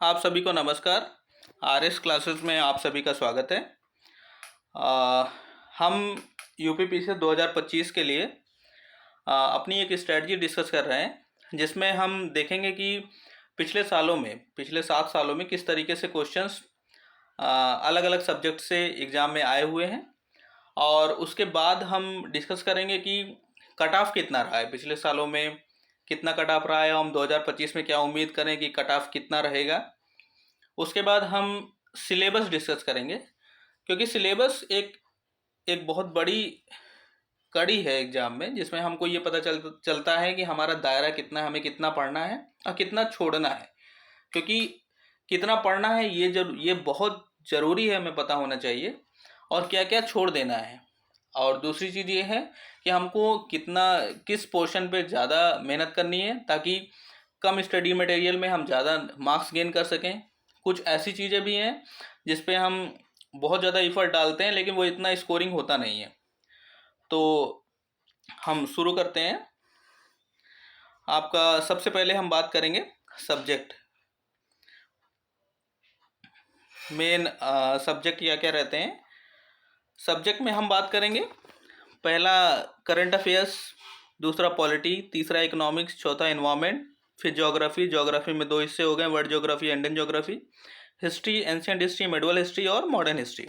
आप सभी को नमस्कार। आरएस क्लासेस में आप सभी का स्वागत है। आ, हम यूपीपीसी 2025 के लिए अपनी एक स्ट्रेटजी डिस्कस कर रहे हैं, जिसमें हम देखेंगे कि पिछले 7 सालों में किस तरीके से क्वेश्चंस अलग अलग सब्जेक्ट से एग्ज़ाम में आए हुए हैं। और उसके बाद हम डिस्कस करेंगे कि कट ऑफ कितना रहा है, पिछले सालों में कितना कट ऑफ रहा है, हम 2025 में क्या उम्मीद करें कि कट ऑफ कितना रहेगा। उसके बाद हम सिलेबस डिस्कस करेंगे, क्योंकि सिलेबस एक एक बहुत बड़ी कड़ी है एग्जाम में, जिसमें हमको ये पता चलता है कि हमारा दायरा कितना है, हमें कितना पढ़ना है और कितना छोड़ना है। क्योंकि कितना पढ़ना है ये बहुत ज़रूरी है, हमें पता होना चाहिए, और क्या क्या छोड़ देना है। और दूसरी चीज़ ये है कि हमको किस पोर्शन पे ज़्यादा मेहनत करनी है, ताकि कम स्टडी मटेरियल में हम ज़्यादा मार्क्स गेन कर सकें। कुछ ऐसी चीज़ें भी हैं जिस पे हम बहुत ज़्यादा एफर्ट डालते हैं, लेकिन वो इतना स्कोरिंग होता नहीं है। तो हम शुरू करते हैं। आपका सबसे पहले हम बात करेंगे सब्जेक्ट। मेन सब्जेक्ट क्या क्या रहते हैं। सब्जेक्ट में हम बात करेंगे, पहला करंट अफेयर्स, दूसरा पॉलिटी, तीसरा इकोनॉमिक्स, चौथा इन्वायरमेंट, फिर ज्योग्राफी। ज्योग्राफी में 2 हिस्से हो गए, world geography, Indian geography. History, ancient history, medieval history और मॉडर्न हिस्ट्री।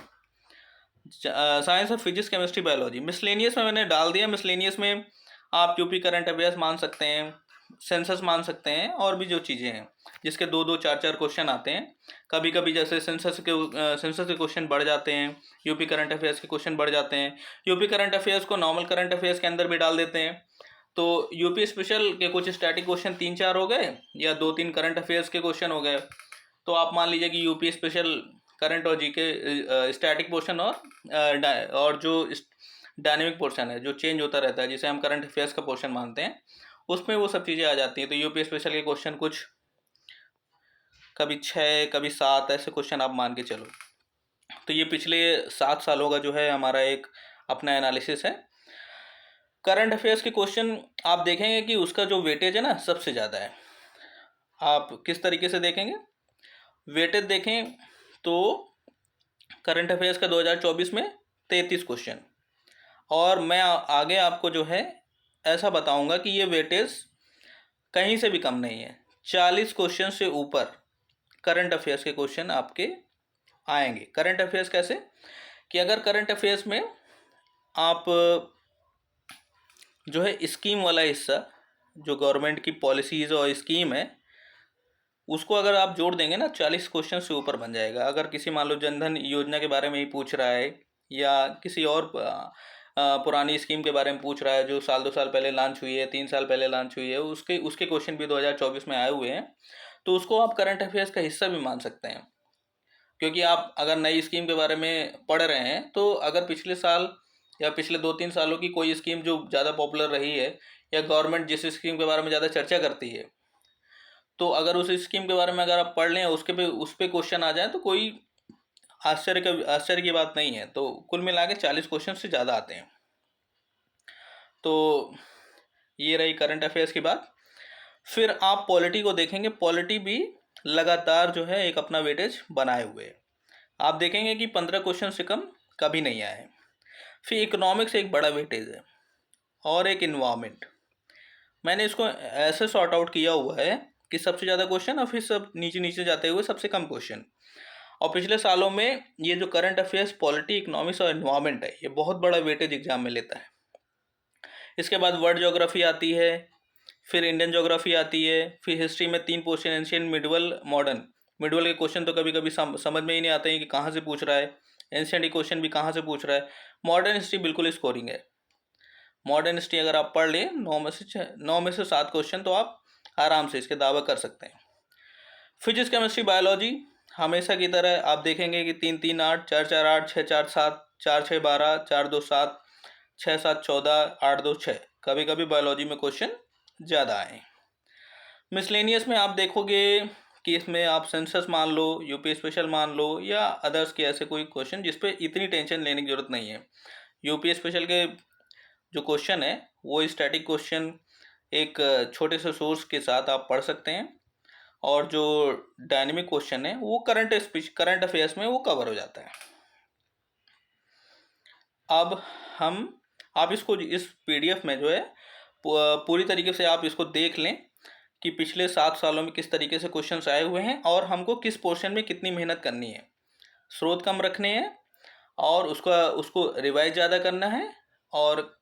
साइंस और फिजिक्स, केमिस्ट्री, बायोलॉजी। मिसलेनियस में मैंने डाल दिया। मिसलेनियस में आप यूपी करंट अफेयर्स मान सकते हैं, सेंसस मान सकते हैं, और भी जो चीज़ें हैं जिसके 2-2, 4-4 क्वेश्चन आते हैं। कभी कभी जैसे सेंसस के क्वेश्चन बढ़ जाते हैं, यूपी करंट अफेयर्स के क्वेश्चन बढ़ जाते हैं। यूपी करंट अफेयर्स को नॉर्मल करंट अफेयर्स के अंदर भी डाल देते हैं। तो यूपी स्पेशल के कुछ स्टैटिक क्वेश्चन 3-4 हो गए, या 2-3 करंट अफेयर्स के क्वेश्चन हो गए। तो आप मान लीजिए कि यूपी स्पेशल करंट और जीके स्टैटिक पोर्शन और जो डायनेमिक पोर्शन है, जो चेंज होता रहता है, जिसे हम करंट अफेयर्स का पोर्शन मानते हैं, उसमें वो सब चीज़ें आ जाती हैं। तो यूपी स्पेशल के क्वेश्चन कुछ कभी 6, कभी 7 ऐसे क्वेश्चन आप मान के चलो। तो ये पिछले 7 सालों का जो है हमारा एक अपना एनालिसिस है। करंट अफेयर्स के क्वेश्चन आप देखेंगे कि उसका जो वेटेज है ना, सबसे ज़्यादा है। आप किस तरीके से देखेंगे, वेटेज देखें तो करंट अफेयर्स का 2024 में 33 क्वेश्चन, और मैं आगे आपको जो है ऐसा बताऊंगा कि ये वेटेज कहीं से भी कम नहीं है। 40 क्वेश्चन से ऊपर करंट अफेयर्स के क्वेश्चन आपके आएंगे। करंट अफेयर्स कैसे, कि अगर करंट अफेयर्स में आप जो है स्कीम वाला हिस्सा, जो गवर्नमेंट की पॉलिसीज़ और स्कीम है, उसको अगर आप जोड़ देंगे ना, 40 क्वेश्चन से ऊपर बन जाएगा। अगर किसी मान लो जनधन योजना के बारे में ही पूछ रहा है, या किसी और पुरानी स्कीम के बारे में पूछ रहा है जो 1-2 साल पहले लॉन्च हुई है, 3 साल पहले लॉन्च हुई है, उसके उसके क्वेश्चन भी 2024 में आए हुए हैं, तो उसको आप करंट अफेयर्स का हिस्सा भी मान सकते हैं। क्योंकि आप अगर नई स्कीम के बारे में पढ़ रहे हैं, तो अगर पिछले साल या पिछले 2-3 सालों की कोई स्कीम जो ज़्यादा पॉपुलर रही है, या गवर्नमेंट जिस स्कीम के बारे में ज़्यादा चर्चा करती है, तो अगर उस स्कीम के बारे में अगर आप पढ़ लें, उस पे क्वेश्चन आ जाए, तो कोई आश्चर्य की बात नहीं है। तो कुल मिला के 40 क्वेश्चन से ज़्यादा आते हैं। तो ये रही करंट अफेयर्स की बात। फिर आप पॉलिटी को देखेंगे। पॉलिटी भी लगातार जो है एक अपना वेटेज बनाए हुए है। आप देखेंगे कि 15 क्वेश्चन से कम कभी नहीं आए। फिर इकोनॉमिक्स एक बड़ा वेटेज है, और एक इन्वायरमेंट। मैंने इसको ऐसे सॉर्ट आउट किया हुआ है कि सबसे ज़्यादा क्वेश्चन और फिर सब नीचे नीचे जाते हुए सबसे कम क्वेश्चन। और पिछले सालों में ये जो करंट अफेयर्स, पॉलिटी, इकोनॉमिक्स और इन्वायरमेंट है, ये बहुत बड़ा वेटेज एग्जाम में लेता है। इसके बाद वर्ल्ड ज्योग्राफी आती है, फिर इंडियन ज्योग्राफी आती है, फिर हिस्ट्री में 3 portion, ancient, medieval, modern. Medieval के क्वेश्चन तो कभी कभी समझ में ही नहीं आते हैं कि कहाँ से पूछ रहा है। एंशियंट क्वेश्चन भी कहाँ से पूछ रहा है। मॉडर्न हिस्ट्री बिल्कुल स्कोरिंग है। मॉडर्न हिस्ट्री अगर आप पढ़ लें, 9 में से 7 क्वेश्चन तो आप आराम से इसके दावा कर सकते हैं। फिजिक्स, केमिस्ट्री, बायोलॉजी हमेशा की तरह आप देखेंगे कि 3-3-8, 4-4-8, 6-4-7, 4-6-12, 4-2-7, 6-7-14, 8-2-6। कभी कभी बायोलॉजी में क्वेश्चन ज़्यादा आए। मिसलेनियस में आप देखोगे कि इसमें आप सेंसस मान लो, यूपी स्पेशल मान लो, या अदर्स के ऐसे कोई क्वेश्चन जिस पे इतनी टेंशन लेने की जरूरत नहीं है। यूपी स्पेशल के जो क्वेश्चन है, वो स्टैटिक क्वेश्चन एक छोटे से सोर्स के साथ आप पढ़ सकते हैं, और जो डायनेमिक क्वेश्चन है वो करंट अफेयर्स में वो कवर हो जाता है। अब हम आप इसको इस पीडीएफ में जो है पूरी तरीके से आप इसको देख लें कि पिछले 7 सालों में किस तरीके से क्वेश्चंस आए हुए हैं और हमको किस पोर्शन में कितनी मेहनत करनी है। स्रोत कम रखने हैं और उसको रिवाइज ज़्यादा करना है, और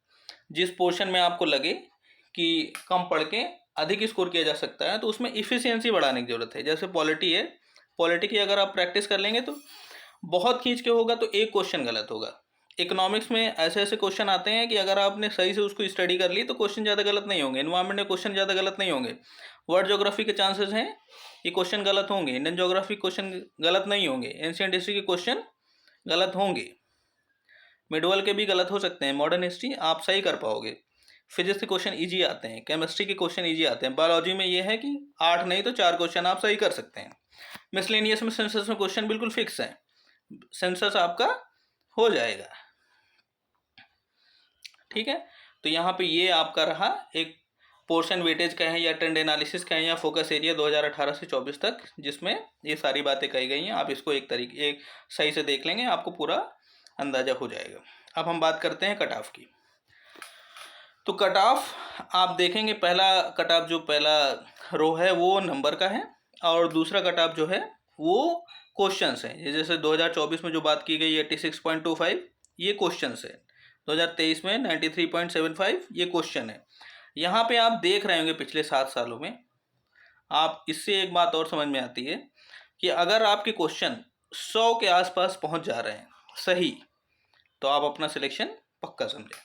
जिस पोर्शन में आपको लगे कि कम पढ़ के अधिक स्कोर किया जा सकता है तो उसमें इफ़िशियंसी बढ़ाने की ज़रूरत है। जैसे पॉलिटी है, पॉलिटी की अगर आप प्रैक्टिस कर लेंगे तो बहुत खींच के होगा तो एक क्वेश्चन गलत होगा। इकोनॉमिक्स में ऐसे ऐसे क्वेश्चन आते हैं कि अगर आपने सही से उसको स्टडी कर ली तो क्वेश्चन ज़्यादा गलत नहीं होंगे। एनवायरमेंट में क्वेश्चन ज़्यादा गलत नहीं होंगे। वर्ल्ड ज्योग्राफी के चांसेस हैं ये क्वेश्चन गलत होंगे। इंडियन ज्योग्राफी क्वेश्चन गलत नहीं होंगे। एंशिएंट हिस्ट्री के क्वेश्चन गलत होंगे। मिडवल के भी गलत हो सकते हैं। मॉडर्न हिस्ट्री आप सही कर पाओगे। फिजिक्स के क्वेश्चन ईजी आते हैं। केमिस्ट्री के क्वेश्चन ईजी आते हैं। बायोलॉजी में ये है कि 8 नहीं तो 4 क्वेश्चन आप सही कर सकते हैं। मिसलेनियस में सेंसस में क्वेश्चन बिल्कुल फिक्स है। सेंसस आपका हो जाएगा। ठीक है, तो यहाँ पे ये आपका रहा एक पोर्शन वेटेज का है या ट्रेंड एनालिसिस का है या फोकस एरिया 2018 से 24 तक, जिसमें ये सारी बातें कही गई हैं। आप इसको एक सही से देख लेंगे, आपको पूरा अंदाजा हो जाएगा। अब हम बात करते हैं कट ऑफ की। तो कट ऑफ आप देखेंगे, पहला रो है वो नंबर का है और दूसरा कट ऑफ जो है वो क्वेश्चंस हैं। जैसे 2024 में जो बात की गई 86.25 ये क्वेश्चंस है। 2023 में 93.75 ये क्वेश्चन है। यहाँ पे आप देख रहे होंगे पिछले 7 सालों में, आप इससे एक बात और समझ में आती है कि अगर आपके क्वेश्चन 100 के आसपास पहुँच जा रहे हैं सही, तो आप अपना सिलेक्शन पक्का समझें।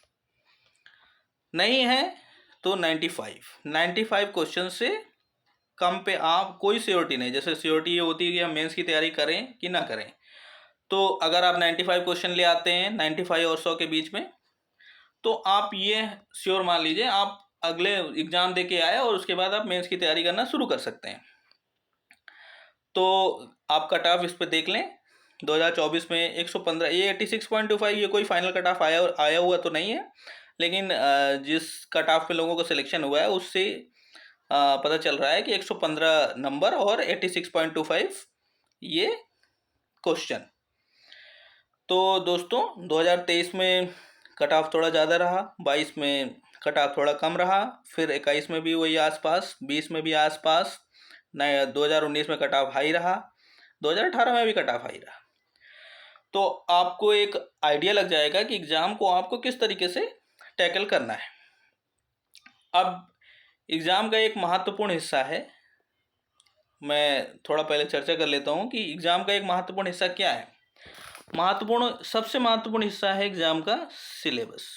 नहीं है तो 95 क्वेश्चन से कम पे आप कोई श्योरिटी नहीं। जैसे श्योरिटी ये होती है कि हम मेंस की तैयारी करें कि ना करें, तो अगर आप 95 क्वेश्चन ले आते हैं 95 और 100 के बीच में, तो आप ये श्योर मान लीजिए आप अगले एग्ज़ाम दे के आए और उसके बाद आप मेंस की तैयारी करना शुरू कर सकते हैं। तो आप कट ऑफ इस पर देख लें। 2024 में 115, ये 86.25 ये कोई फाइनल कट ऑफ आया हुआ तो नहीं है, लेकिन जिस कट ऑफ पे लोगों का सिलेक्शन हुआ है उससे पता चल रहा है कि 115 नंबर और 86.25 ये क्वेश्चन। तो दोस्तों 2023 में कट ऑफ थोड़ा ज़्यादा रहा, 22 में कट ऑफ थोड़ा कम रहा, फिर 21 में भी वही आसपास, 20 में भी आसपास, 2019 में कट ऑफ हाई रहा, 2018 में भी कट ऑफ हाई रहा। तो आपको एक आइडिया लग जाएगा कि एग्ज़ाम को आपको किस तरीके से टैकल करना है। अब एग्ज़ाम का एक महत्वपूर्ण हिस्सा है, मैं थोड़ा पहले चर्चा कर लेता हूँ कि एग्ज़ाम का एक महत्वपूर्ण हिस्सा क्या है। सबसे महत्वपूर्ण हिस्सा है एग्ज़ाम का सिलेबस।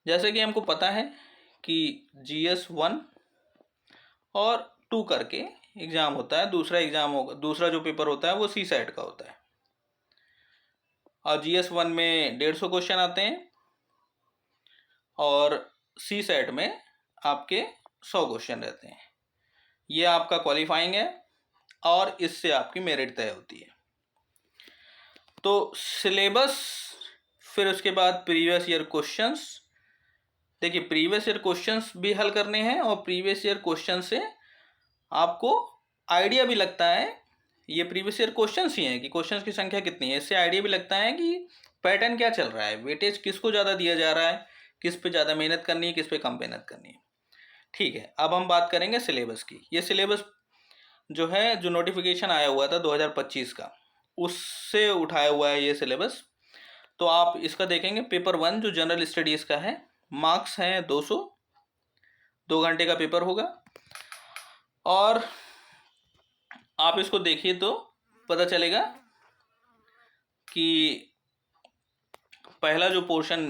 जैसे कि हमको पता है कि GS 1 और 2 करके एग्ज़ाम होता है। दूसरा जो पेपर होता है वो CSAT का होता है। और GS 1 में 150 क्वेश्चन आते हैं और CSAT में आपके 100 क्वेश्चन रहते हैं। ये आपका क्वालिफाइंग है और इससे आपकी मेरिट तय होती है। तो सिलेबस, फिर उसके बाद प्रीवियस ईयर क्वेश्चंस। देखिए प्रीवियस ईयर क्वेश्चंस भी हल करने हैं और प्रीवियस ईयर क्वेश्चन से आपको आइडिया भी लगता है, ये प्रीवियस ईयर क्वेश्चंस ही हैं कि क्वेश्चंस की संख्या कितनी है। इससे आइडिया भी लगता है कि पैटर्न क्या चल रहा है, वेटेज किसको ज़्यादा दिया जा रहा है, किस पे ज़्यादा मेहनत करनी है, किस पे कम मेहनत करनी है। ठीक है, अब हम बात करेंगे सिलेबस की। ये सिलेबस जो है, जो नोटिफिकेशन आया हुआ था 2025 का, उससे उठाया हुआ है ये सिलेबस। तो आप इसका देखेंगे, पेपर 1 जो जनरल स्टडीज़ का है, मार्क्स हैं 200, 2 घंटे का पेपर होगा। और आप इसको देखिए तो पता चलेगा कि पहला जो पोर्शन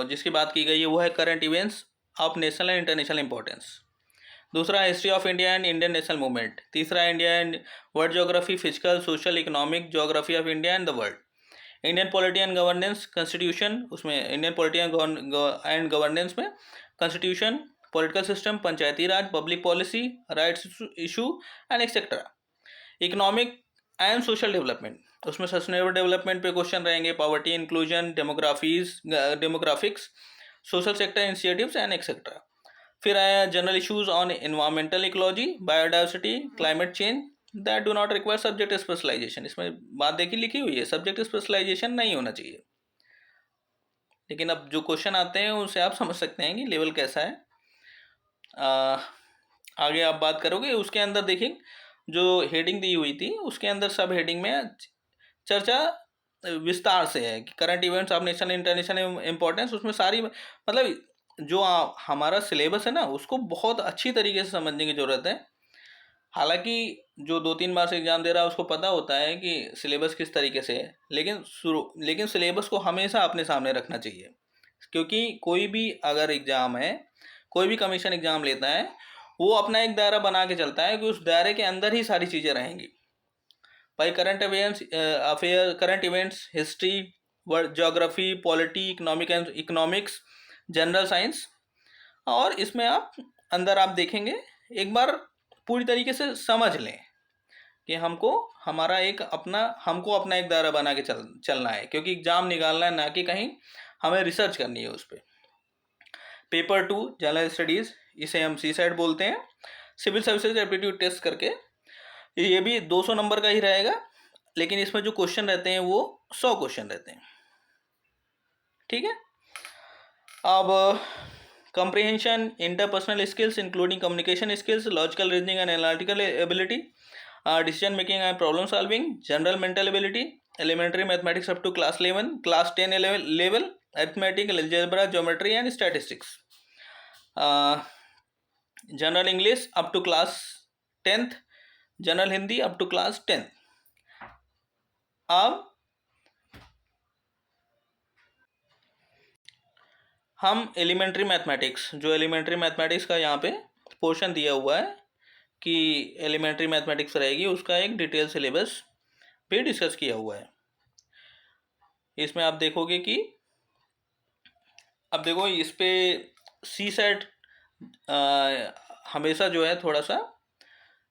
जिसकी बात की गई है वो है current events of national and international importance. दूसरा history of India and Indian national movement. तीसरा India and world geography, physical, social, economic, geography of India and the world. Indian polity and governance, constitution, उसमें Indian polity and governance में constitution, political system, panchayati raj, public policy, rights issue and etcetera. Economic and social development, उसमें sustainable development पे question रहेंगे, poverty inclusion, demographics, social sector initiatives and etcetera. फिर आया general issues on environmental ecology, biodiversity, climate change that do not require subject specialisation. इसमें बात देखी लिखी हुई है, सब्जेक्ट स्पेशलाइजेशन नहीं होना चाहिए। लेकिन अब जो क्वेश्चन आते हैं उनसे आप समझ सकते हैं कि लेवल कैसा है। आगे आप बात करोगे उसके अंदर देखिए जो हेडिंग दी हुई थी उसके अंदर सब हेडिंग में चर्चा विस्तार से है कि current events of national international importance, उसमें सारी मतलब जो हमारा सिलेबस है ना उसको बहुत अच्छी तरीके से समझने की ज़रूरत है। हालांकि जो 2-3 बार से एग्ज़ाम दे रहा है उसको पता होता है कि सिलेबस किस तरीके से है, लेकिन सिलेबस को हमेशा अपने सामने रखना चाहिए। क्योंकि कोई भी अगर एग्ज़ाम है, कोई भी कमीशन एग्ज़ाम लेता है, वो अपना एक दायरा बना के चलता है कि उस दायरे के अंदर ही सारी चीज़ें रहेंगी भाई। Current events, history, world geography, polity, economics, general science, और इसमें आप अंदर आप देखेंगे एक बार पूरी तरीके से समझ लें कि हमको अपना एक दायरा बना के चलना है, क्योंकि एग्ज़ाम निकालना है, ना कि कहीं हमें रिसर्च करनी है उस पर। पेपर 2 जनरल स्टडीज़, इसे हम सीसैट बोलते हैं, सिविल सर्विसेज एप्टीट्यूड टेस्ट करके। ये भी 200 नंबर का ही रहेगा, लेकिन इसमें जो क्वेश्चन रहते हैं वो 100 क्वेश्चन रहते हैं। ठीक है। अब comprehension, interpersonal skills including communication skills, logical reasoning and analytical ability, decision making and problem solving, general mental ability, elementary mathematics up to class 11, class 10 level, arithmetic, algebra, geometry and statistics, general English up to class 10th, general Hindi up to class 10th। अब हम elementary mathematics, जो elementary mathematics का यहाँ पे portion दिया हुआ है कि एलिमेंट्री मैथमेटिक्स रहेगी, उसका एक डिटेल सिलेबस भी डिस्कस किया हुआ है। इसमें आप देखोगे कि अब देखो इस पे सीसैट हमेशा जो है थोड़ा सा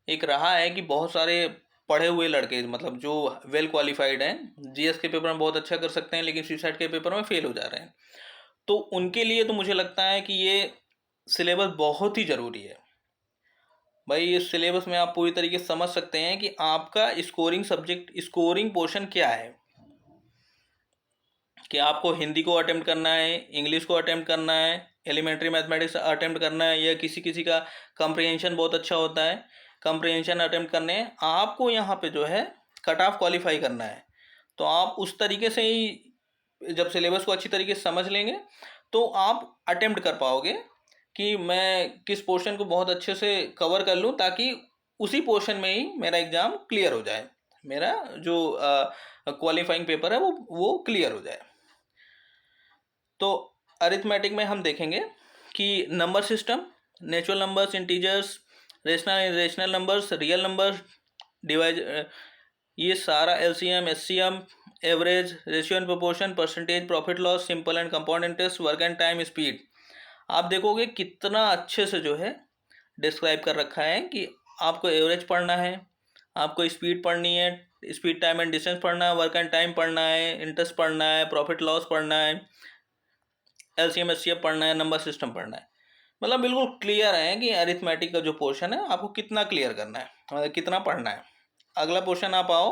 एक रहा है कि बहुत सारे पढ़े हुए लड़के, मतलब जो वेल क्वालिफाइड हैं, जीएस के पेपर में बहुत अच्छा कर सकते हैं लेकिन सीसैट के पेपर में फेल हो जा रहे हैं, तो उनके लिए तो मुझे लगता है कि ये सिलेबस बहुत ही ज़रूरी है भाई। इस सिलेबस में आप पूरी तरीके से समझ सकते हैं कि आपका स्कोरिंग पोर्शन क्या है, कि आपको हिंदी को अटेम्प्ट करना है, इंग्लिश को अटेम्प्ट करना है, एलिमेंट्री मैथमेटिक्स अटेम्प्ट करना है, या किसी किसी का कंप्रीहेंशन बहुत अच्छा होता है, कंप्रीहेंशन अटेम्प्ट करने हैं। आपको यहाँ पे जो है कट ऑफ क्वालिफाई करना है। तो आप उस तरीके से ही जब सिलेबस को अच्छी तरीके से समझ लेंगे तो आप अटेम्प्ट कर पाओगे कि मैं किस पोर्शन को बहुत अच्छे से कवर कर लूँ, ताकि उसी पोर्शन में ही मेरा एग्ज़ाम क्लियर हो जाए, मेरा जो क्वालिफाइंग पेपर है वो क्लियर हो जाए। तो अरिथमेटिक में हम देखेंगे कि number system, natural numbers, integers, rational irrational numbers, real numbers, divides, ये सारा LCM, HCM, average, ratio and proportion, percentage, profit loss, simple and compound interest, work and time, speed. आप देखोगे कितना अच्छे से जो है डिस्क्राइब कर रखा है कि आपको एवरेज पढ़ना है, आपको स्पीड पढ़नी है, स्पीड, टाइम एंड डिस्टेंस पढ़ना है, वर्क एंड टाइम पढ़ना है, इंटरेस्ट पढ़ना है, प्रॉफिट लॉस पढ़ना है, एलसीएम एचसीएफ पढ़ना है, नंबर सिस्टम पढ़ना है। मतलब बिल्कुल क्लियर है कि अरिथमेटिक का जो पोर्शन है आपको कितना क्लियर करना है, मतलब कितना पढ़ना है। अगला पोर्शन आप आओ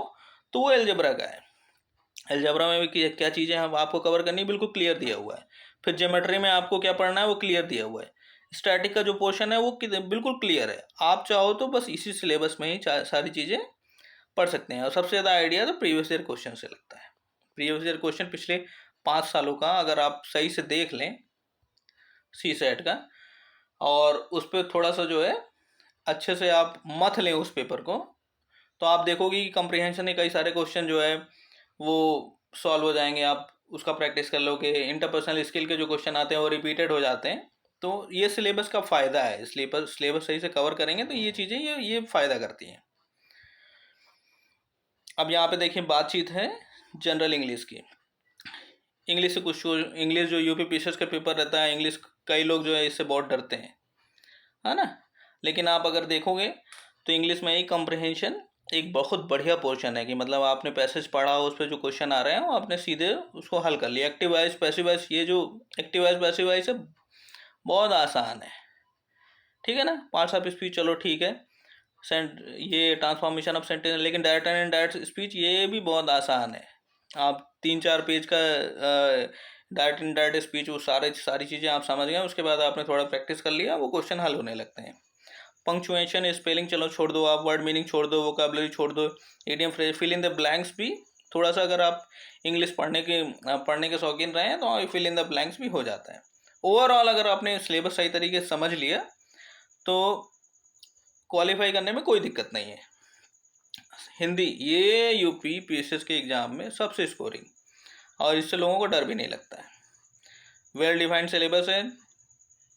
तो वो एलजेब्रा का है। एलजेब्रा में भी क्या चीज़ें हम आपको कवर करनी बिल्कुल क्लियर दिया हुआ है। फिर ज्योमेट्री में आपको क्या पढ़ना है वो क्लियर दिया हुआ है। स्टैटिक का जो पोर्शन है वो बिल्कुल क्लियर है। आप चाहो तो बस इसी सिलेबस में ही सारी चीज़ें पढ़ सकते हैं। और सबसे ज़्यादा आइडिया तो प्रीवियस ईयर क्वेश्चन से लगता है। प्रीवियस ईयर क्वेश्चन पिछले 5 सालों का अगर आप सही से देख लें सीसैट का, और उस पर थोड़ा सा जो है अच्छे से आप मथ लें उस पेपर को, तो आप देखोगे कि कंप्रीहेंशन के कई सारे क्वेश्चन जो है वो सॉल्व हो जाएंगे। आप उसका प्रैक्टिस कर लो कि इंटरपर्सनल स्किल के जो क्वेश्चन आते हैं वो रिपीटेड हो जाते हैं। तो ये सिलेबस का फ़ायदा है, सिलेबस सही से कवर करेंगे तो ये चीज़ें ये फ़ायदा करती हैं। अब यहाँ पे देखिए बातचीत है जनरल इंग्लिश की। इंग्लिश से कुछ, इंग्लिश जो यूपी पीसीएस का पेपर रहता है, इंग्लिश कई लोग जो है इससे बहुत डरते हैं, है ना। लेकिन आप अगर देखोगे तो इंग्लिश में ही कॉम्प्रिहेंशन एक बहुत बढ़िया पोर्शन है कि मतलब आपने पैसेज पढ़ा, उस पर जो क्वेश्चन आ रहे हैं वो आपने सीधे उसको हल कर लिया। एक्टिव वॉइस, पैसिव वॉइस, ये जो एक्टिव वॉइस पैसिव वॉइस है बहुत आसान है। ठीक है ना। पार्ट्स ऑफ स्पीच चलो ठीक है, ये ट्रांसफॉर्मेशन ऑफ सेंटेंस, लेकिन डायरेक्ट एंड इनडायरेक्ट स्पीच ये भी बहुत आसान है। आप 3-4 पेज का डायरेक्ट इनडायरेक्ट स्पीच, वो सारी चीज़ें आप समझ गए, उसके बाद आपने थोड़ा प्रैक्टिस कर लिया, वो क्वेश्चन हल होने लगते हैं। पंक्चुएशन, स्पेलिंग चलो छोड़ दो, आप वर्ड मीनिंग छोड़ दो, वोकैबुलरी छोड़ दो, idiom phrase, fill in the blanks भी थोड़ा सा, अगर आप इंग्लिश पढ़ने के शौकीन रहे हैं तो फिल इन द ब्लैंक्स भी हो जाता है। ओवरऑल अगर आपने सिलेबस सही तरीके से समझ लिया तो क्वालिफाई करने में कोई दिक्कत नहीं है। हिंदी ये यूपी पीएसएस के एग्ज़ाम में सबसे स्कोरिंग, और इससे लोगों को डर भी नहीं लगता है। वेल डिफाइंड सिलेबस है,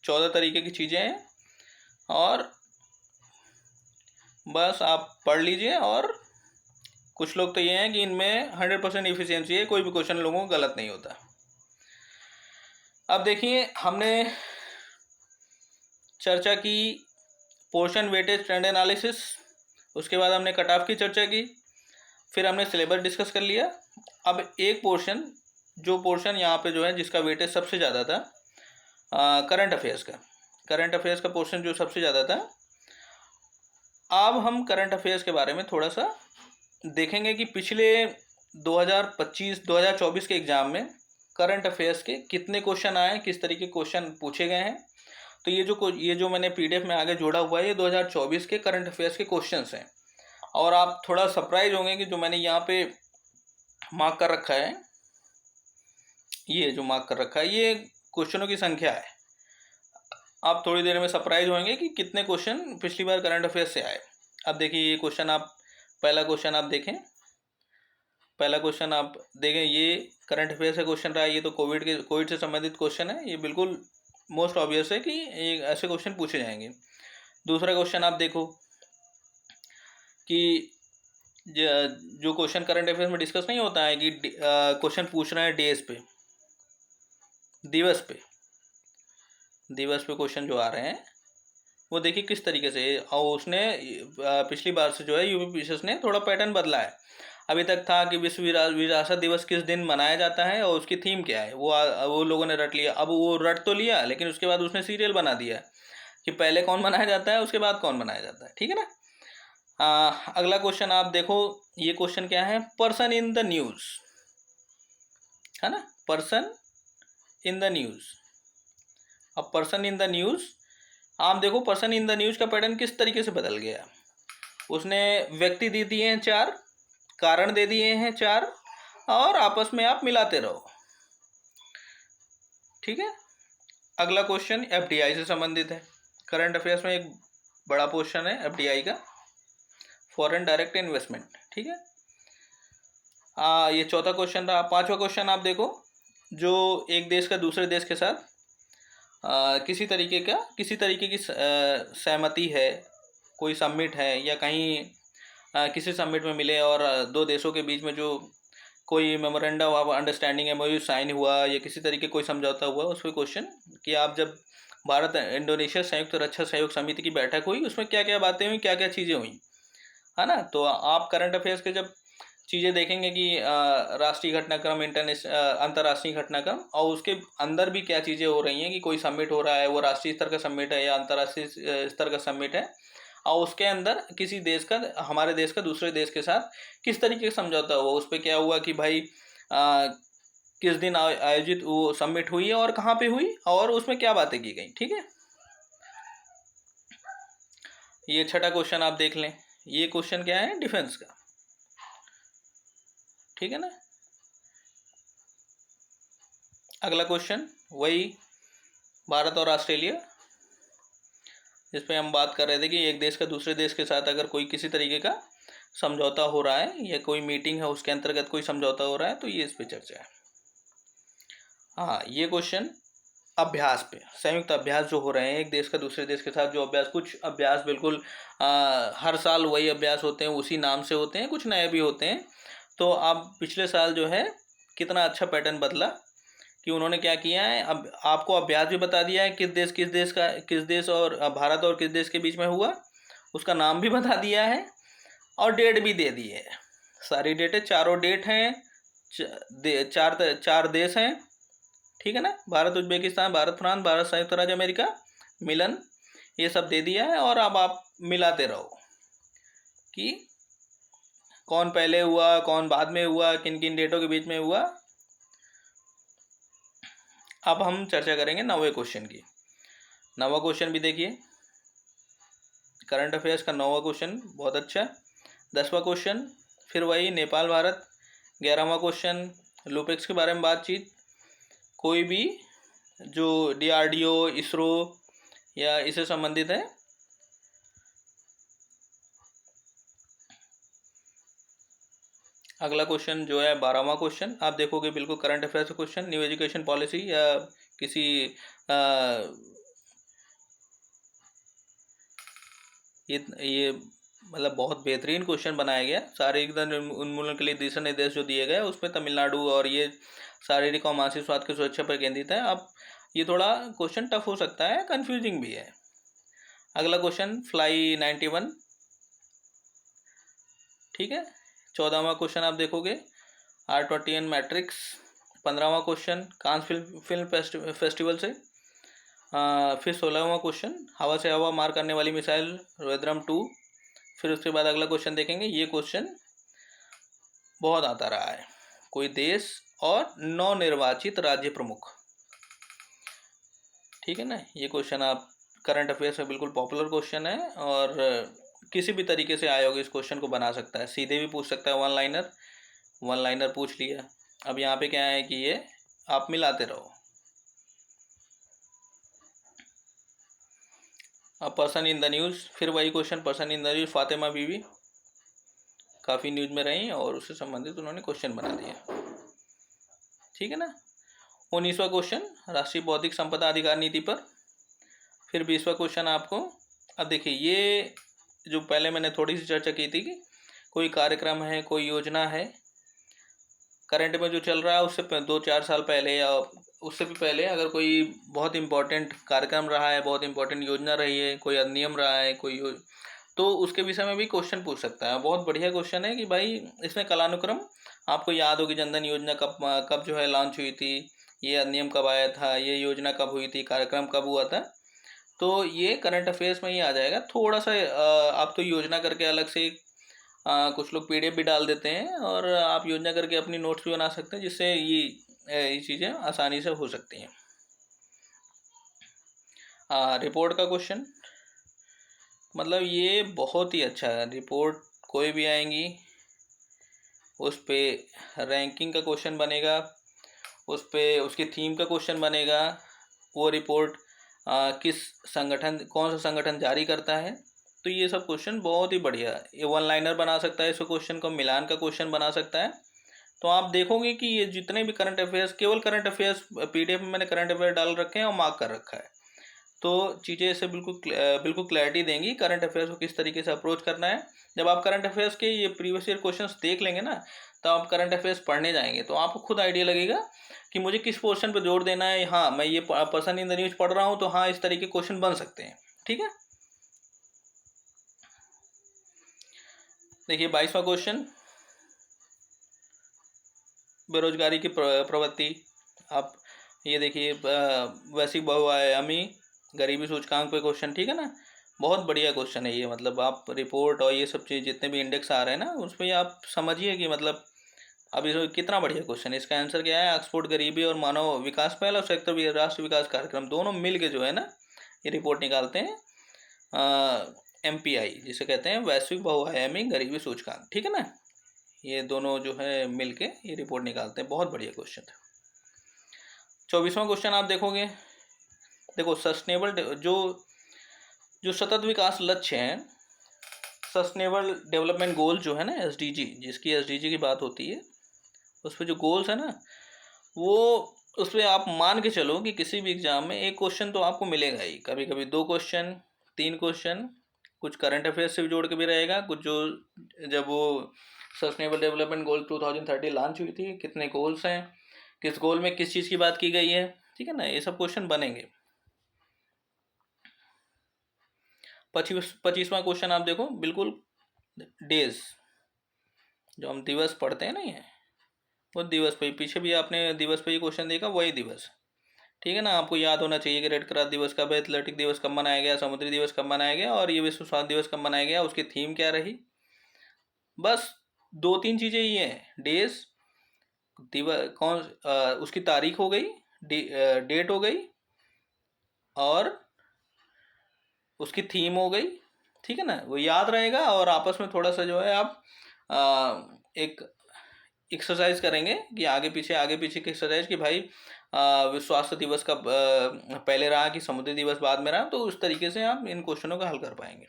14 तरीके की चीज़ें हैं, और बस आप पढ़ लीजिए। और कुछ लोग तो ये हैं कि इनमें 100% इफिशियंसी है, कोई भी क्वेश्चन लोगों को गलत नहीं होता। अब देखिए, हमने चर्चा की पोर्शन वेटेज ट्रेंड एनालिसिस, उसके बाद हमने कट ऑफ की चर्चा की, फिर हमने सिलेबस डिस्कस कर लिया। अब एक पोर्शन, जो पोर्शन यहाँ पे जो है जिसका वेटेज सबसे ज़्यादा था, करंट अफेयर्स का पोर्शन जो सबसे ज़्यादा था। अब हम करंट अफेयर्स के बारे में थोड़ा सा देखेंगे कि पिछले 2024 के एग्ज़ाम में करंट अफेयर्स के कितने क्वेश्चन आए, किस तरीके के क्वेश्चन पूछे गए हैं। तो ये जो मैंने पीडीएफ में आगे जोड़ा हुआ है, ये 2024 के करंट अफेयर्स के क्वेश्चंस हैं। और आप थोड़ा सरप्राइज होंगे कि जो मैंने यहाँ पे मार्क कर रखा है, ये जो मार्क कर रखा है, ये क्वेश्चनों की संख्या है। आप थोड़ी देर में सरप्राइज होंगे कि कितने क्वेश्चन पिछली बार करंट अफेयर्स से आए। अब देखिए, ये क्वेश्चन पहला क्वेश्चन आप देखें, ये करंट अफेयर्स का क्वेश्चन रहा है। ये तो कोविड से संबंधित क्वेश्चन है, ये बिल्कुल मोस्ट ऑब्वियस है कि ऐसे क्वेश्चन पूछे जाएंगे। दूसरा क्वेश्चन आप देखो कि जो क्वेश्चन करंट अफेयर्स में डिस्कस नहीं होता है कि क्वेश्चन पूछ रहे हैं डेज पे, दिवस पे क्वेश्चन जो आ रहे हैं, वो देखिए किस तरीके से। और उसने पिछली बार से जो है यूपी पीएसएस ने थोड़ा पैटर्न बदला है। अभी तक था कि विश्व विरासत दिवस किस दिन मनाया जाता है और उसकी थीम क्या है, वो लोगों ने रट लिया। अब वो रट तो लिया, लेकिन उसके बाद उसने सीरियल बना दिया कि पहले कौन मनाया जाता है, उसके बाद कौन मनाया जाता है। ठीक है ना। अगला क्वेश्चन आप देखो, ये क्वेश्चन क्या है, पर्सन इन द न्यूज़, है ना, पर्सन इन द न्यूज़। अब पर्सन इन द न्यूज़, आप देखो पर्सन इन द न्यूज़ का पैटर्न किस तरीके से बदल गया। उसने व्यक्ति दे दिए हैं 4, कारण दे दिए हैं 4, और आपस में आप मिलाते रहो। ठीक है। अगला क्वेश्चन एफडीआई से संबंधित है। करंट अफेयर्स में एक बड़ा पोर्शन है एफडीआई का, फॉरेन डायरेक्ट इन्वेस्टमेंट। ठीक है। ये चौथा क्वेश्चन रहा। पांचवा क्वेश्चन आप देखो, जो एक देश का दूसरे देश के साथ किसी तरीके की सहमति है, कोई समिट है या कहीं किसी समिट में मिले और दो देशों के बीच में जो कोई memorandum of understanding MOU sign हुआ या किसी तरीके कोई समझौता हुआ, उस पर क्वेश्चन कि आप जब भारत इंडोनेशिया संयुक्त रक्षा सहयोग समिति की बैठक हुई, उसमें क्या क्या बातें हुई, क्या क्या चीज़ें हुई, है ना। तो आप करंट अफेयर्स के जब चीज़ें देखेंगे कि राष्ट्रीय घटनाक्रम, अंतर्राष्ट्रीय घटनाक्रम, और उसके अंदर भी क्या चीज़ें हो रही हैं कि कोई समिट हो रहा है, वो राष्ट्रीय स्तर का समिट है या अंतर्राष्ट्रीय स्तर का समिट है, और उसके अंदर किसी देश का, हमारे देश का दूसरे देश के साथ किस तरीके का समझौता हुआ, उस पर क्या हुआ कि भाई किस दिन आयोजित वो समिट हुई है और कहाँ पे हुई और उसमें क्या बातें की गई। ठीक है। ये छठा क्वेश्चन आप देख लें, ये क्वेश्चन क्या है, डिफेंस का। ठीक है ना। अगला क्वेश्चन वही भारत और ऑस्ट्रेलिया, इस पर हम बात कर रहे थे कि एक देश का दूसरे देश के साथ अगर कोई किसी तरीके का समझौता हो रहा है या कोई मीटिंग है उसके अंतर्गत कोई समझौता हो रहा है, तो ये इस पे चर्चा है। हाँ, ये क्वेश्चन अभ्यास पे, संयुक्त अभ्यास जो हो रहे हैं एक देश का दूसरे देश के साथ, जो अभ्यास, कुछ अभ्यास बिल्कुल हर साल वही अभ्यास होते हैं, उसी नाम से होते हैं, कुछ नए भी होते हैं। तो अब पिछले साल जो है कितना अच्छा पैटर्न बदला कि उन्होंने क्या किया है, अब आपको अभ्यास भी बता दिया है किस देश और भारत और किस देश के बीच में हुआ, उसका नाम भी बता दिया है और डेट भी दे दी है। सारी डेटें, चारों डेट हैं, चार देश हैं। ठीक है ना, भारत उज्बेकिस्तान, भारत फ्रांस, भारत संयुक्त राज्य अमेरिका, मिलन, ये सब दे दिया है और अब आप मिलाते रहो कि कौन पहले हुआ, कौन बाद में हुआ, किन किन डेटों के बीच में हुआ। अब हम चर्चा करेंगे 9वें क्वेश्चन की। 9वां क्वेश्चन भी देखिए, करंट अफेयर्स का 9वां क्वेश्चन बहुत अच्छा। 10वां क्वेश्चन फिर वही नेपाल भारत। 11वां क्वेश्चन लूपेक्स के बारे में बातचीत, कोई भी जो DRDO, इसरो या इससे संबंधित है। अगला क्वेश्चन जो है 12वां क्वेश्चन, आप देखोगे बिल्कुल करंट अफेयर्स का क्वेश्चन, न्यू एजुकेशन पॉलिसी या किसी ये मतलब बहुत बेहतरीन क्वेश्चन बनाया गया। शारीरिक उन्मूलन के लिए दिशा निर्देश जो दिए गए उसमें तमिलनाडु और ये शारीरिक और मानसिक स्वास्थ्य की सुरक्षा पर केंद्रित है। अब ये थोड़ा क्वेश्चन टफ हो सकता है, कंफ्यूजिंग भी है। अगला क्वेश्चन फ्लाई 91, ठीक है। 14वां क्वेश्चन आप देखोगे R21 मैट्रिक्स। 15वां क्वेश्चन कांस फिल्म फेस्टिवल से। फिर 16वां क्वेश्चन हवा से हवा मार करने वाली मिसाइल रुद्रम 2। फिर उसके बाद अगला क्वेश्चन देखेंगे, ये क्वेश्चन बहुत आता रहा है, कोई देश और नवनिर्वाचित राज्य प्रमुख, ठीक है ना। ये क्वेश्चन आप करंट अफेयर्स में बिल्कुल पॉपुलर क्वेश्चन है और किसी भी तरीके से आयोग इस क्वेश्चन को बना सकता है, सीधे भी पूछ सकता है, वन लाइनर पूछ लिया। अब यहाँ पे क्या है कि ये आप मिलाते रहो। अब पर्सन इन द न्यूज़, फिर वही question, person in the news Fatima बीवी काफ़ी न्यूज़ में रही और उससे संबंधित उन्होंने क्वेश्चन बना दिया, ठीक है ना। 19वां क्वेश्चन राष्ट्रीय बौद्धिक संपदा अधिकार नीति पर। फिर 20वां क्वेश्चन आपको, अब देखिए ये जो पहले मैंने थोड़ी सी चर्चा की थी कि कोई कार्यक्रम है, कोई योजना है करंट में जो चल रहा है, उससे 2-4 साल पहले या उससे भी पहले अगर कोई बहुत इम्पोर्टेंट कार्यक्रम रहा है, बहुत इम्पोर्टेंट योजना रही है, कोई अधिनियम रहा है, तो उसके विषय में भी क्वेश्चन पूछ सकता है। बहुत बढ़िया क्वेश्चन है कि भाई इसमें कालानुक्रम आपको याद होगी, जनधन योजना कब कब जो है लॉन्च हुई थी, ये अधिनियम कब आया था, ये योजना कब हुई थी, कार्यक्रम कब हुआ था। तो ये करंट अफेयर्स में ही आ जाएगा। थोड़ा सा आप तो योजना करके अलग से कुछ लोग PDF भी डाल देते हैं और आप योजना करके अपनी नोट्स भी बना सकते हैं, जिससे ये चीज़ें आसानी से हो सकती हैं। रिपोर्ट का क्वेश्चन, मतलब ये बहुत ही अच्छा है। रिपोर्ट कोई भी आएंगी उस पर रैंकिंग का क्वेश्चन बनेगा, उस पर उसकी थीम का क्वेश्चन बनेगा, वो रिपोर्ट किस संगठन, कौन सा संगठन जारी करता है। तो ये सब क्वेश्चन बहुत ही बढ़िया है। ये वन लाइनर बना सकता है इस क्वेश्चन को, मिलान का क्वेश्चन बना सकता है। तो आप देखोगे कि ये जितने भी करंट अफेयर्स, केवल करंट अफेयर्स PDF में मैंने करंट अफेयर डाल रखे हैं और मार्क कर रखा है, तो चीज़ें इसे बिल्कुल क्लैरिटी देंगी करंट अफेयर्स को किस तरीके से अप्रोच करना है। जब आप करंट अफेयर्स के ये प्रीवियस ईयर क्वेश्चंस देख लेंगे ना, तब आप करंट अफेयर्स पढ़ने जाएंगे तो आपको खुद आइडिया लगेगा कि मुझे किस पोर्शन पर जोर देना है। हाँ, मैं ये पर्सन इन द न्यूज़ पढ़ रहा हूँ तो हाँ, इस तरीके क्वेश्चन बन सकते हैं, ठीक है। देखिए 22वां क्वेश्चन, बेरोजगारी की प्रवृत्ति। आप ये देखिए वैश्विक बहुआयामी गरीबी सूचकांक पे क्वेश्चन, ठीक है ना। बहुत बढ़िया क्वेश्चन है ये, मतलब आप रिपोर्ट और ये सब चीज़ जितने भी इंडेक्स आ रहे हैं ना, उस पर आप समझिए कि मतलब अब इसमें कितना बढ़िया क्वेश्चन है। इसका आंसर क्या है, ऑक्सफोर्ड गरीबी और मानव विकास पहल और संयुक्त राष्ट्र विकास कार्यक्रम दोनों मिल के जो है ना ये रिपोर्ट निकालते हैं, MPI जिसे कहते हैं वैश्विक बहुआयामी गरीबी सूचकांक, ठीक है ना। ये दोनों जो है मिल के ये रिपोर्ट निकालते हैं। बहुत बढ़िया क्वेश्चन था। 24वां क्वेश्चन आप देखोगे, देखो सस्टेनेबल जो जो सतत विकास लक्ष्य हैं, सस्टेनेबल डेवलपमेंट गोल जो है ना, SDG, जिसकी SDG की बात होती है, उस पर जो गोल्स है ना, वो उस पर आप मान के चलो कि किसी भी एग्जाम में एक क्वेश्चन तो आपको मिलेगा ही, कभी कभी 2 क्वेश्चन, 3 क्वेश्चन, कुछ करंट अफेयर्स से भी जोड़ के भी रहेगा, कुछ जो जब वो सस्टेनेबल डेवलपमेंट गोल 2030 लॉन्च हुई थी, कितने गोल्स हैं, किस गोल में किस चीज़ की बात की गई है, ठीक है ना, ये सब क्वेश्चन बनेंगे। 25वां क्वेश्चन आप देखो, बिल्कुल डेज, जो हम दिवस पढ़ते हैं ना, ये वो दिवस पे, पीछे भी आपने दिवस पे ही क्वेश्चन देखा, वही दिवस ठीक है ना। आपको याद होना चाहिए कि रेड क्रॉस दिवस कब है, एथलेटिक दिवस कब मनाया गया, समुद्री दिवस कब मनाया गया और ये विश्व स्वास्थ्य दिवस कब मनाया गया, उसकी थीम क्या रही। बस दो तीन चीज़ें ये हैं, डेज, दिवस कौन, उसकी तारीख हो गई, डेट हो गई और उसकी थीम हो गई। ठीक है ना, वो याद रहेगा और आपस में थोड़ा सा जो है आप एक एक्सरसाइज करेंगे कि आगे पीछे की एक्सरसाइज कि भाई विश्व स्वास्थ्य दिवस का पहले रहा कि समुद्री दिवस बाद में रहा, तो उस तरीके से आप इन क्वेश्चनों का हल कर पाएंगे।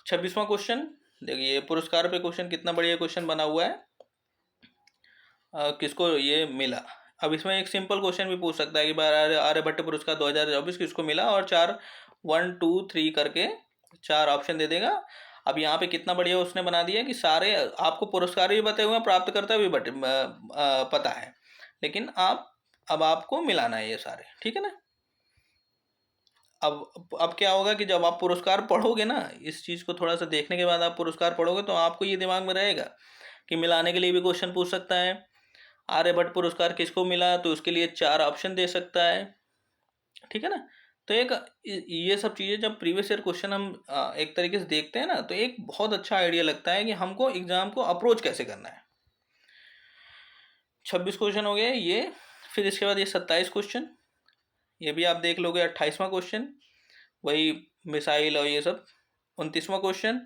26वां क्वेश्चन देखिए, पुरस्कार पे क्वेश्चन कितना बढ़िया क्वेश्चन बना हुआ है। किसको ये मिला। अब इसमें एक सिंपल क्वेश्चन भी पूछ सकता है कि भाई आर्यभट्ट पुरस्कार 2024 किसको मिला, और 4 1 2 3 करके 4 ऑप्शन दे देगा। अब यहाँ पे कितना बढ़िया उसने बना दिया कि सारे आपको पुरस्कार भी बताए हुए हैं, प्राप्तकर्ता भी पता है, लेकिन अब आपको मिलाना है ये सारे। ठीक है ना। अब क्या होगा कि जब आप पुरस्कार पढ़ोगे ना, इस चीज़ को थोड़ा सा देखने के बाद आप पुरस्कार पढ़ोगे तो आपको ये दिमाग में रहेगा कि मिलाने के लिए भी क्वेश्चन पूछ सकता है। आर्यभट्ट पुरस्कार किसको मिला, तो उसके लिए 4 ऑप्शन दे सकता है। ठीक है ना। तो एक ये सब चीज़ें जब प्रीवियस ईयर क्वेश्चन हम एक तरीके से देखते हैं ना, तो एक बहुत अच्छा आइडिया लगता है कि हमको एग्जाम को अप्रोच कैसे करना है। 26 क्वेश्चन हो गए ये। फिर इसके बाद ये 27 क्वेश्चन, ये भी आप देख लोगे। 28वां क्वेश्चन वही मिसाइल और ये सब। 29वां क्वेश्चन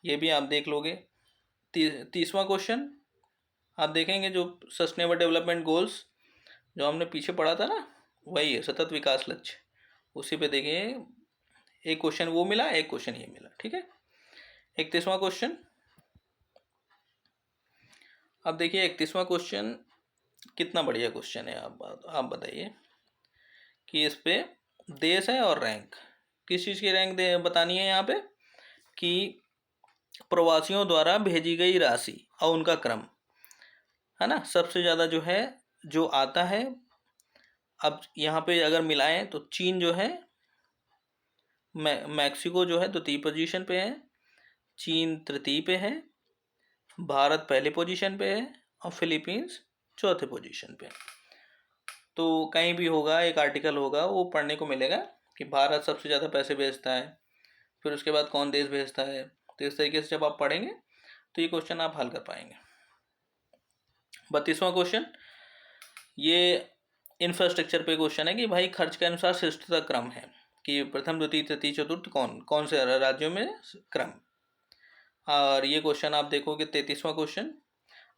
ये भी आप देख लोगे। 30वां क्वेश्चन आप देखेंगे जो सस्टेनेबल डेवलपमेंट गोल्स जो हमने पीछे पढ़ा था ना, वही है सतत विकास लक्ष्य, उसी पे देखिए एक क्वेश्चन वो मिला, एक क्वेश्चन ये मिला। ठीक है। 31वां क्वेश्चन, अब देखिए 31वां क्वेश्चन कितना बढ़िया क्वेश्चन है। आप बताइए कि इस पे देश है और रैंक, किस चीज़ की रैंक दे बतानी है यहाँ पे, कि प्रवासियों द्वारा भेजी गई राशि और उनका क्रम, है ना। सबसे ज़्यादा जो है जो आता है, अब यहाँ पे अगर मिलाएं तो चीन जो है, मैक्सिको जो है द्वितीय पोजीशन पे है, चीन तृतीय पे है, भारत पहले पोजीशन पे है और फिलीपींस चौथे पोजीशन पे। तो कहीं भी होगा एक आर्टिकल होगा वो पढ़ने को मिलेगा कि भारत सबसे ज़्यादा पैसे भेजता है, फिर उसके बाद कौन देश भेजता है। तो इस तरीके से जब आप पढ़ेंगे तो ये क्वेश्चन आप हल कर पाएंगे। 32वां क्वेश्चन ये इंफ्रास्ट्रक्चर पे क्वेश्चन है कि भाई खर्च के अनुसार श्रेष्ठता क्रम है, कि प्रथम द्वितीय तृतीय चतुर्थ कौन कौन से राज्यों में क्रम। और ये क्वेश्चन आप देखोगे 33वां क्वेश्चन।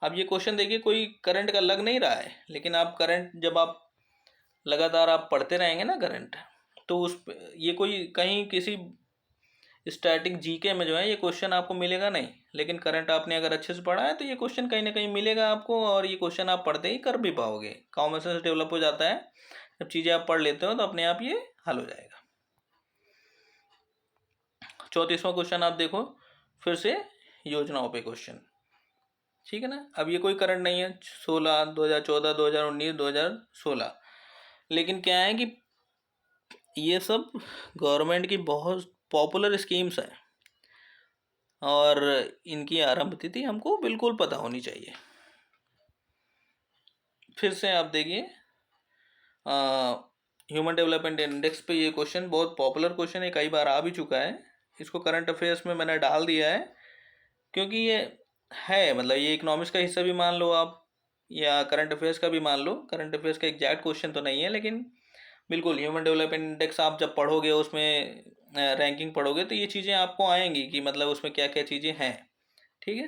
अब ये क्वेश्चन देखिए कोई करंट का लग नहीं रहा है, लेकिन आप करंट जब आप लगातार आप पढ़ते रहेंगे ना करंट, तो ये कोई कहीं किसी स्टैटिक जीके में जो है ये क्वेश्चन आपको मिलेगा नहीं, लेकिन करंट आपने अगर अच्छे से पढ़ा है तो ये क्वेश्चन कहीं ना कहीं मिलेगा आपको, और ये क्वेश्चन आप पढ़ते ही कर भी पाओगे। कॉमन सेंस डेवलप हो जाता है जब चीज़ें आप पढ़ लेते हो, तो अपने आप ये हल हो जाएगा। 34वां क्वेश्चन आप देखो, फिर से योजनाओं पे क्वेश्चन। ठीक है ना। अब ये कोई करंट नहीं है, 16 2014 2019 2016, लेकिन क्या है कि ये सब गवर्नमेंट की बहुत पॉपुलर स्कीम्स हैं और इनकी आरंभ तिथि हमको बिल्कुल पता होनी चाहिए। फिर से आप देखिए ह्यूमन डेवलपमेंट इंडेक्स पे ये क्वेश्चन बहुत पॉपुलर क्वेश्चन है, कई बार आ भी चुका है। इसको करंट अफेयर्स में मैंने डाल दिया है क्योंकि ये है, मतलब ये इकोनॉमिक्स का हिस्सा भी मान लो आप, या करंट अफेयर्स का भी मान लो। करंट अफेयर्स का एग्जैक्ट क्वेश्चन तो नहीं है, लेकिन बिल्कुल ह्यूमन डेवलपमेंट इंडेक्स आप जब पढ़ोगे उसमें रैंकिंग पढ़ोगे तो ये चीज़ें आपको आएंगी कि मतलब उसमें क्या क्या चीज़ें हैं। ठीक है।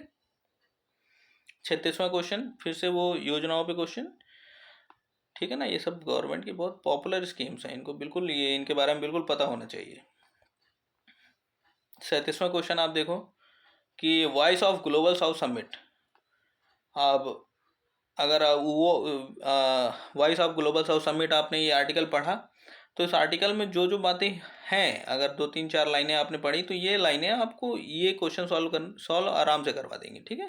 36वां क्वेश्चन फिर से वो योजनाओं पे क्वेश्चन। ठीक है ना। ये सब गवर्नमेंट की बहुत पॉपुलर स्कीम्स हैं, इनको बिल्कुल ये इनके बारे में बिल्कुल पता होना चाहिए। 37वां क्वेश्चन आप देखो कि voice of global south summit. अब अगर वो voice of global south summit आपने ये आर्टिकल पढ़ा, तो इस आर्टिकल में जो जो बातें हैं, अगर 2 3 4 लाइनें आपने पढ़ी तो ये लाइनें आपको ये क्वेश्चन सॉल्व आराम से करवा देंगी। ठीक है।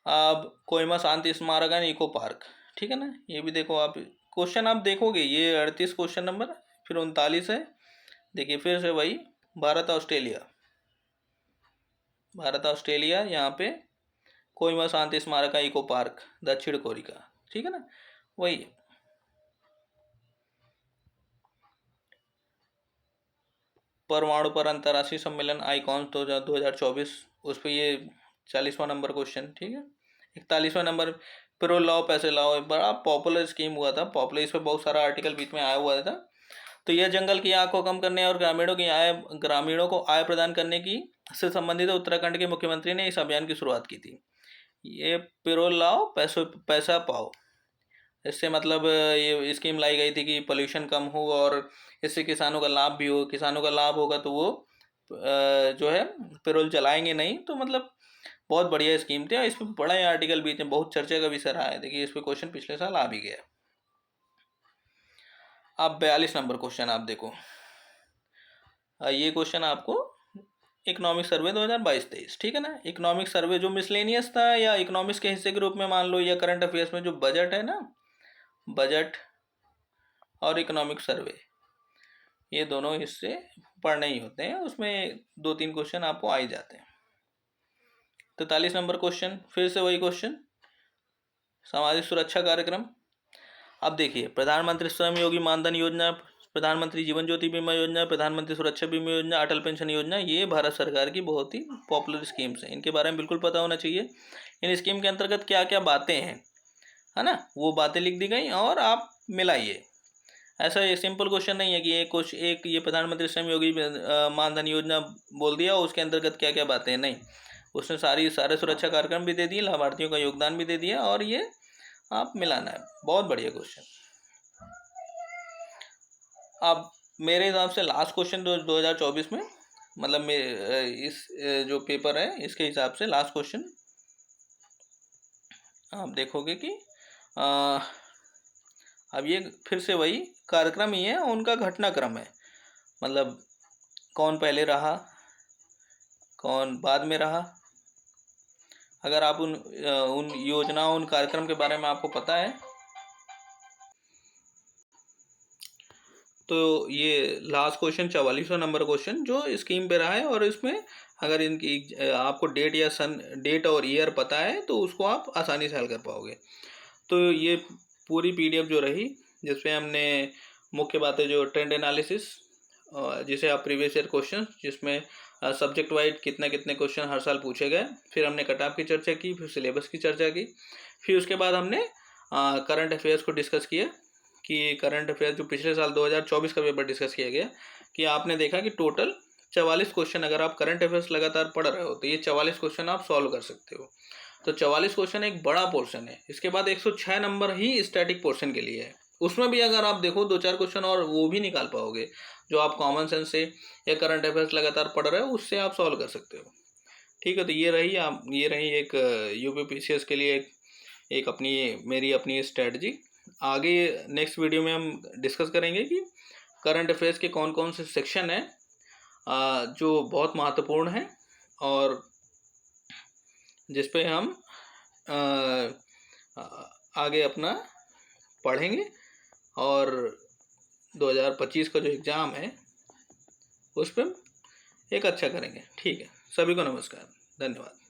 अब कोहिमा शांति स्मारक एंड इको पार्क। ठीक है ना। ये भी देखो आप क्वेश्चन आप देखोगे, ये 38 क्वेश्चन नंबर, फिर 39 है। देखिए फिर से वही भारत ऑस्ट्रेलिया, भारत ऑस्ट्रेलिया यहाँ पे कोहिमा शांति स्मारक इको पार्क दक्षिण कोरिका, ठीक है ना, वही है। परमाणु पर अंतर्राष्ट्रीय सम्मेलन आइकॉन्स 2024, उस पर ये 40वां नंबर क्वेश्चन, ठीक है। 41वां नंबर, पेरोल लाओ पैसे लाओ, बड़ा पॉपुलर स्कीम हुआ था, पॉपुलर, इस पर बहुत सारा आर्टिकल बीच में आया हुआ था। तो यह जंगल की आग को कम करने और ग्रामीणों को आय प्रदान करने की से संबंधित उत्तराखंड के मुख्यमंत्री ने इस अभियान की शुरुआत की थी। ये पेरोल लाओ पैसा पाओ, इससे मतलब ये स्कीम लाई गई थी कि पोल्यूशन कम हो और इससे किसानों का लाभ भी हो। किसानों का लाभ होगा तो वो जो है पेरोल चलाएंगे नहीं, तो मतलब बहुत बढ़िया स्कीम थी। और इस पर बड़ा ही आर्टिकल बीच में बहुत चर्चा का विषय रहा है। देखिए इस पर क्वेश्चन पिछले साल आ भी गया। अब 42 नंबर क्वेश्चन आप देखो, ये क्वेश्चन आपको इकोनॉमिक सर्वे 2022-23, ठीक है ना। इकोनॉमिक सर्वे जो मिसलेनियस था या इकोनॉमिक्स के हिस्से के रूप में मान लो, या करंट अफेयर्स में जो बजट है ना, बजट और इकोनॉमिक सर्वे, ये दोनों हिस्से पढ़ने ही होते हैं, उसमें 2-3 क्वेश्चन आपको आ ही जाते हैं। 43 नंबर क्वेश्चन, फिर से वही क्वेश्चन, सामाजिक सुरक्षा कार्यक्रम। अब देखिए, प्रधानमंत्री श्रम योगी मानधन योजना, प्रधानमंत्री जीवन ज्योति बीमा योजना, प्रधानमंत्री सुरक्षा बीमा योजना, अटल पेंशन योजना, ये भारत सरकार की बहुत ही पॉपुलर स्कीम्स हैं। इनके बारे में बिल्कुल पता होना चाहिए। इन स्कीम के अंतर्गत क्या क्या बातें हैं, है ना, वो बातें लिख दी गई और आप मिलाइए। ऐसा ये सिंपल क्वेश्चन नहीं है कि एक ये प्रधानमंत्री श्रम योगी मानधन योजना बोल दिया और उसके अंतर्गत क्या क्या बातें हैं, नहीं, उसने सारे सुरक्षा कार्यक्रम भी दे दिए, लाभार्थियों का योगदान भी दे दिया, और ये आप मिलाना है। बहुत बढ़िया क्वेश्चन। अब मेरे हिसाब से लास्ट क्वेश्चन 2024 में, मतलब इस जो पेपर है इसके हिसाब से लास्ट क्वेश्चन आप देखोगे कि अब ये फिर से वही कार्यक्रम ही है, उनका घटनाक्रम है, मतलब कौन पहले रहा कौन बाद में रहा। अगर आप उन योजनाओं, उन कार्यक्रम के बारे में आपको पता है तो ये लास्ट क्वेश्चन 44वां नंबर क्वेश्चन जो स्कीम पे रहा है, और इसमें अगर इनकी आपको डेट और ईयर पता है तो उसको आप आसानी से हल कर पाओगे। तो ये पूरी पीडीएफ जो रही, जिसमें हमने मुख्य बातें, जो ट्रेंड एनालिसिस, जिसे आप प्रीवियस ईयर क्वेश्चन, जिसमें सब्जेक्ट वाइज कितने कितने क्वेश्चन हर साल पूछे गए, फिर हमने कट ऑफ की चर्चा की, फिर सिलेबस की चर्चा की, फिर उसके बाद हमने करंट अफेयर्स को डिस्कस किया कि करंट अफेयर जो पिछले साल 2024 का पेपर डिस्कस किया गया, कि आपने देखा कि टोटल 44 क्वेश्चन, अगर आप करंट अफेयर्स लगातार पढ़ रहे हो तो ये 44 क्वेश्चन आप सॉल्व कर सकते हो। तो 44 क्वेश्चन एक बड़ा पोर्शन है। इसके बाद 106 नंबर ही स्टैटिक पोर्शन के लिए है, उसमें भी अगर आप देखो 2-4 क्वेश्चन और वो भी निकाल पाओगे, जो आप कॉमन सेंस से या करंट अफेयर्स लगातार पढ़ रहे हो उससे आप सॉल्व कर सकते हो। ठीक है, तो ये रही एक यूपीपीसीएस के लिए एक मेरी अपनी स्ट्रेटजी। आगे नेक्स्ट वीडियो में हम डिस्कस करेंगे कि करंट अफेयर्स के कौन कौन से सेक्शन हैं जो बहुत महत्वपूर्ण हैं, और जिस पे हम आगे अपना पढ़ेंगे, और 2025 का जो एग्ज़ाम है उस पर एक अच्छा करेंगे। ठीक है, सभी को नमस्कार, धन्यवाद।